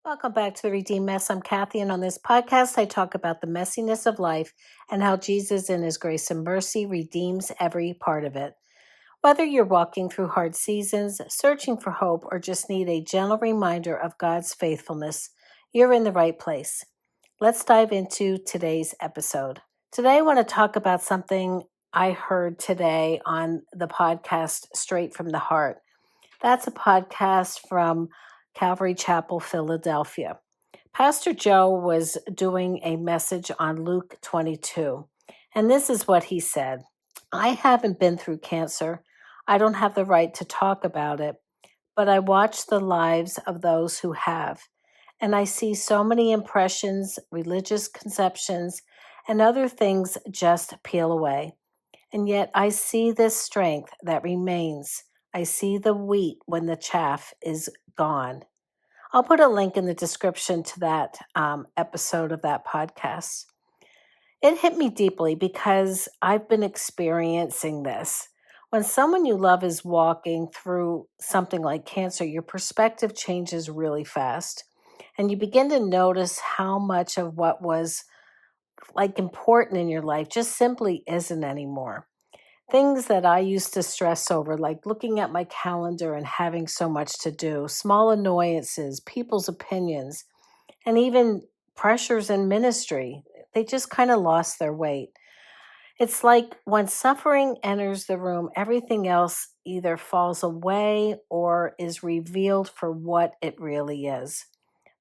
Welcome back to the Redeemed Mess. I'm Kathy, and on this podcast, I talk about the messiness of life and how Jesus, in his grace and mercy, redeems every part of it. Whether you're walking through hard seasons, searching for hope, or just need a gentle reminder of God's faithfulness, you're in the right place. Let's dive into today's episode. Today, I want to talk about something I heard today on the podcast, Straight from the Heart. That's a podcast from Calvary Chapel, Philadelphia. Pastor Joe was doing a message on Luke 22, and this is what he said. I haven't been through cancer. I don't have the right to talk about it, but I watch the lives of those who have, and I see so many impressions, religious conceptions, and other things just peel away. And yet I see this strength that remains. I see the wheat when the chaff is gone. I'll put a link in the description to that episode of that podcast. It hit me deeply because I've been experiencing this. When someone you love is walking through something like cancer, your perspective changes really fast. And you begin to notice how much of what was like important in your life just simply isn't anymore. Things that I used to stress over, like looking at my calendar and having so much to do, small annoyances, people's opinions, and even pressures in ministry, they just kind of lost their weight. It's like when suffering enters the room, everything else either falls away or is revealed for what it really is.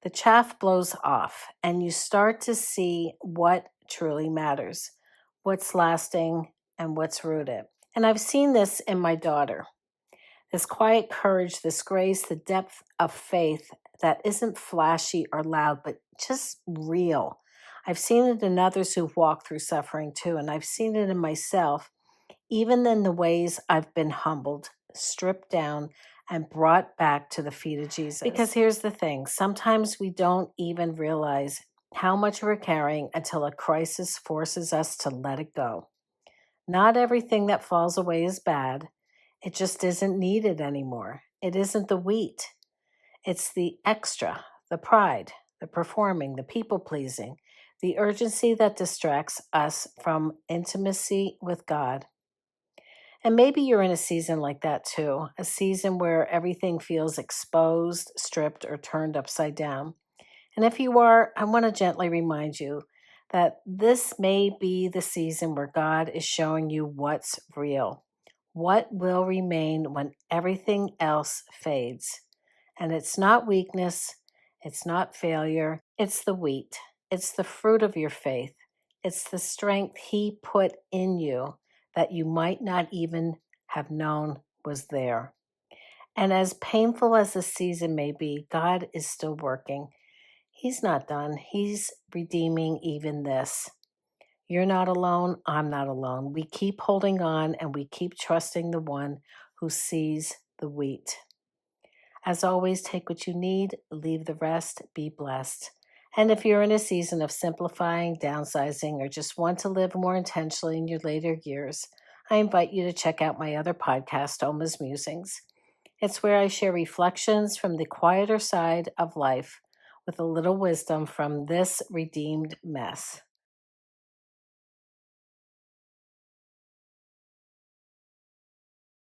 The chaff blows off, and you start to see what truly matters, what's lasting, and what's rooted. And I've seen this in my daughter, this quiet courage, this grace, the depth of faith that isn't flashy or loud, but just real. I've seen it in others who've walked through suffering too, and I've seen it in myself, even in the ways I've been humbled, stripped down, and brought back to the feet of Jesus. Because here's the thing, sometimes we don't even realize how much we're carrying until a crisis forces us to let it go. Not everything that falls away is bad. It just isn't needed anymore. It isn't the wheat. It's the extra, the pride, the performing, the people pleasing, the urgency that distracts us from intimacy with God. And maybe you're in a season like that too, a season where everything feels exposed, stripped, or turned upside down. And if you are, I want to gently remind you that this may be the season where God is showing you what's real, what will remain when everything else fades. And it's not weakness, it's not failure, it's the wheat, it's the fruit of your faith, it's the strength He put in you that you might not even have known was there. And as painful as the season may be, God is still working. He's not done. He's redeeming even this. You're not alone. I'm not alone. We keep holding on and we keep trusting the one who sees the wheat. As always, take what you need, leave the rest, be blessed. And if you're in a season of simplifying, downsizing, or just want to live more intentionally in your later years, I invite you to check out my other podcast, Oma's Musings. It's where I share reflections from the quieter side of life with a little wisdom from this redeemed mess.